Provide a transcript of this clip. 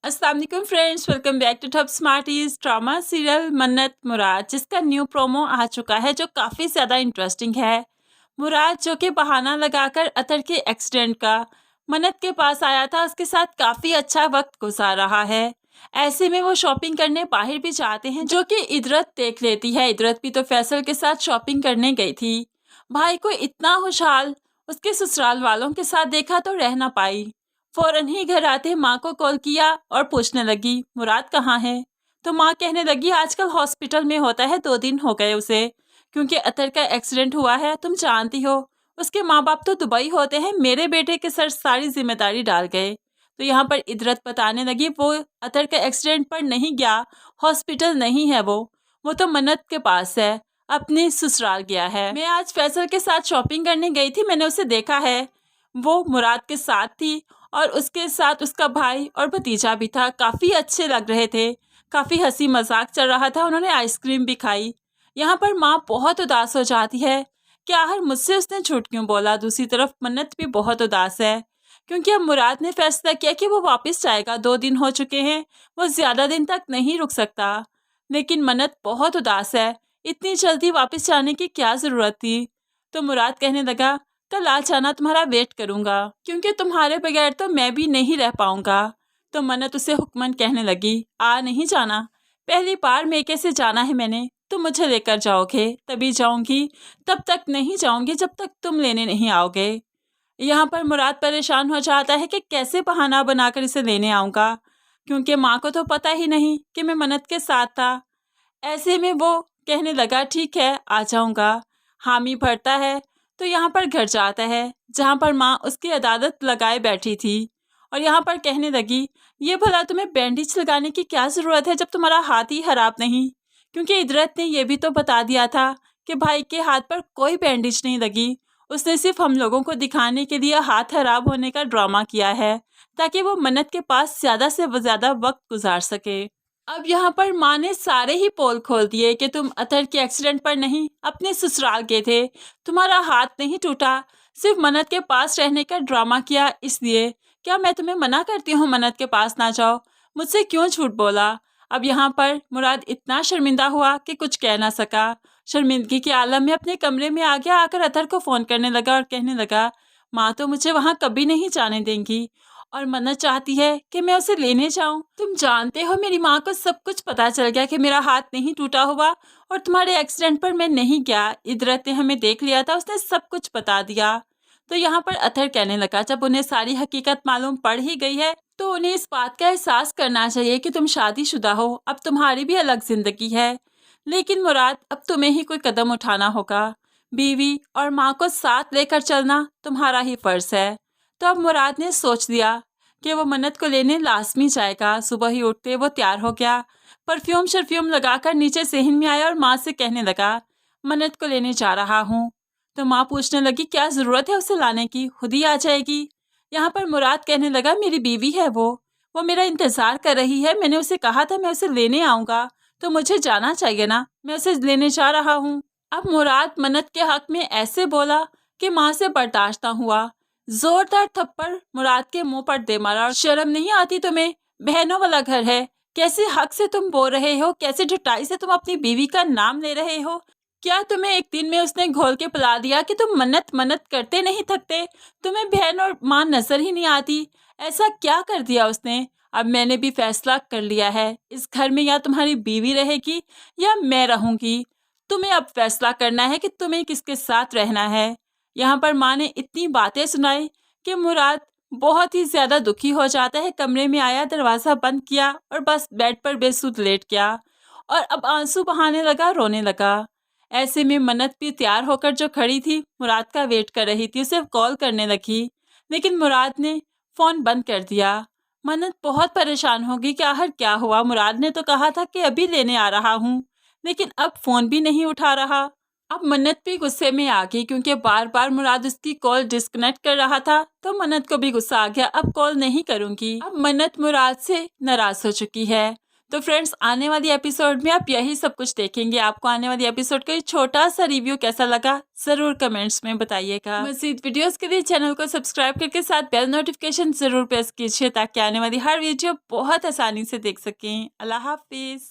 अस्सलाम वालेकुम friends, welcome back to Top Smarties. Drama serial Mannat Murad जिसका न्यू प्रोमो आ चुका है जो काफ़ी ज़्यादा इंटरेस्टिंग है। मुराद जो कि बहाना लगाकर अतर के एक्सीडेंट का मन्नत के पास आया था, उसके साथ काफ़ी अच्छा वक्त गुजार रहा है। ऐसे में वो शॉपिंग करने बाहर भी जाते हैं जो कि इदरत देख लेती है। इदरत भी तो फैसल के साथ शॉपिंग करने गई थी। भाई को इतना खुशहाल उसके ससुराल वालों के साथ देखा तो रह ना पाई। फौरन ही घर आते माँ को कॉल किया और पूछने लगी मुराद कहाँ है। तो माँ कहने लगी आजकल हॉस्पिटल में होता है, 2 दिन हो गए उसे, क्योंकि अतर का एक्सीडेंट हुआ है, तुम जानती हो। उसके माँ बाप तो दुबई होते हैं, मेरे बेटे के सर सारी जिम्मेदारी डाल गए। तो यहाँ पर इदरत बताने लगी वो अतर के एक्सीडेंट पर नहीं गया, हॉस्पिटल नहीं है, वो तो मन्नत के पास है, अपने ससुराल गया है। मैं आज फैसल के साथ शॉपिंग करने गई थी, मैंने उसे देखा है, वो मुराद के साथ थी और उसके साथ उसका भाई और भतीजा भी था। काफ़ी अच्छे लग रहे थे, काफ़ी हंसी मजाक चल रहा था, उन्होंने आइसक्रीम भी खाई। यहाँ पर माँ बहुत उदास हो जाती है कि आखिर मुझसे उसने झूठ क्यों बोला। दूसरी तरफ मन्नत भी बहुत उदास है क्योंकि अब मुराद ने फैसला किया कि वो वापस जाएगा। 2 दिन हो चुके हैं, वो ज़्यादा दिन तक नहीं रुक सकता। लेकिन मन्नत बहुत उदास है, इतनी जल्दी वापस जाने की क्या ज़रूरत थी। तो मुराद कहने लगा कल आ जाना, तुम्हारा वेट करूंगा, क्योंकि तुम्हारे बगैर तो मैं भी नहीं रह पाऊंगा। तो मन्नत उसे हुक्मन कहने लगी आ नहीं जाना, पहली बार मेके से जाना है मैंने, तुम मुझे लेकर जाओगे तभी जाऊंगी, तब तक नहीं जाऊंगी जब तक तुम लेने नहीं आओगे। यहाँ पर मुराद परेशान हो जाता है कि कैसे बहाना बनाकर इसे लेने आऊँगा, क्योंकि माँ को तो पता ही नहीं कि मैं मन्नत के साथ था। ऐसे में वो कहने लगा ठीक है आ जाऊँगा। हामी भरता है तो यहाँ पर घर जाता है जहाँ पर माँ उसकी अदालत लगाए बैठी थी और यहाँ पर कहने लगी ये भला तुम्हें बैंडेज लगाने की क्या ज़रूरत है जब तुम्हारा हाथ ही खराब नहीं, क्योंकि इदरत ने यह भी तो बता दिया था कि भाई के हाथ पर कोई बैंडेज नहीं लगी, उसने सिर्फ हम लोगों को दिखाने के लिए हाथ खराब होने का ड्रामा किया है ताकि वो मन्नत के पास ज़्यादा से ज़्यादा वक्त गुजार सके। अब यहाँ पर माँ ने सारे ही पोल खोल दिए कि तुम अतर के एक्सीडेंट पर नहीं अपने ससुराल गए थे, तुम्हारा हाथ नहीं टूटा, सिर्फ मन्नत के पास रहने का ड्रामा किया। इसलिए क्या मैं तुम्हें मना करती हूँ मन्नत के पास ना जाओ, मुझसे क्यों झूठ बोला। अब यहाँ पर मुराद इतना शर्मिंदा हुआ कि कुछ कह ना सका। शर्मिंदगी के आलम में अपने कमरे में आ गया, आकर अतर को फ़ोन करने लगा और कहने लगा माँ तो मुझे वहाँ कभी नहीं जाने देंगी और मन्नत चाहती है कि मैं उसे लेने जाऊं। तुम जानते हो मेरी माँ को सब कुछ पता चल गया कि मेरा हाथ नहीं टूटा हुआ और तुम्हारे एक्सीडेंट पर मैं नहीं गया, इदरत ने हमें देख लिया था, उसने सब कुछ बता दिया। तो यहाँ पर अतर कहने लगा जब उन्हें सारी हकीकत मालूम पड़ ही गई है तो उन्हें इस बात का एहसास करना चाहिए कि तुम शादीशुदा हो, अब तुम्हारी भी अलग जिंदगी है। लेकिन मुराद अब तुम्हें ही कोई कदम उठाना होगा, बीवी और माँ को साथ लेकर चलना तुम्हारा ही फर्ज है। तो अब मुराद ने सोच लिया कि वो मन्नत को लेने लाजमी जाएगा। सुबह ही उठते वो तैयार हो गया, परफ्यूम शरफ्यूम लगाकर नीचे सेहन में आया और माँ से कहने लगा मन्नत को लेने जा रहा हूँ। तो माँ पूछने लगी क्या ज़रूरत है उसे लाने की, खुद ही आ जाएगी। यहाँ पर मुराद कहने लगा मेरी बीवी है, वो मेरा इंतज़ार कर रही है, मैंने उसे कहा था मैं उसे लेने आऊँगा, तो मुझे जाना चाहिए ना, मैं उसे लेने जा रहा हूँ। अब मुराद मन्नत के हक में ऐसे बोला कि माँ से बर्दाश्त ना हुआ, जोरदार थप्पड़ मुराद के मुंह पर दे मारा। और शर्म नहीं आती तुम्हें, बहनों वाला घर है, कैसे हक से तुम बोल रहे हो, कैसे ढिठाई से तुम अपनी बीवी का नाम ले रहे हो। क्या तुम्हें एक दिन में उसने घोल के पिला दिया कि तुम मन्नत मन्नत करते नहीं थकते, तुम्हें बहन और माँ नजर ही नहीं आती, ऐसा क्या कर दिया उसने। अब मैंने भी फैसला कर लिया है, इस घर में या तुम्हारी बीवी रहेगी या मैं रहूंगी, तुम्हें अब फैसला करना है कि तुम्हें किसके साथ रहना है। यहाँ पर माँ ने इतनी बातें सुनाई कि मुराद बहुत ही ज्यादा दुखी हो जाता है। कमरे में आया, दरवाजा बंद किया और बस बेड पर बेसुध लेट गया और अब आंसू बहाने लगा, रोने लगा। ऐसे में मन्नत भी तैयार होकर जो खड़ी थी मुराद का वेट कर रही थी, उसे कॉल करने लगी, लेकिन मुराद ने फोन बंद कर दिया। मन्नत बहुत परेशान होगी कि आखिर क्या हुआ, मुराद ने तो कहा था कि अभी लेने आ रहा हूँ, लेकिन अब फोन भी नहीं उठा रहा। अब मन्नत भी गुस्से में आ गई क्योंकि बार बार मुराद उसकी कॉल डिस्कनेक्ट कर रहा था, तो मन्नत को भी गुस्सा आ गया, अब कॉल नहीं करूंगी। अब मन्नत मुराद से नाराज हो चुकी है, तो फ्रेंड्स, आने वाली एपिसोड में आप यही सब कुछ देखेंगे। आपको आने वाली एपिसोड का छोटा सा रिव्यू कैसा लगा जरूर कमेंट्स में बताइएगा। मज़ीद वीडियोस के लिए चैनल को सब्सक्राइब करके साथ बेल नोटिफिकेशन जरूर प्रेस कीजिए ताकि आने वाली हर वीडियो बहुत आसानी से देख सकें। अल्लाह हाफिज।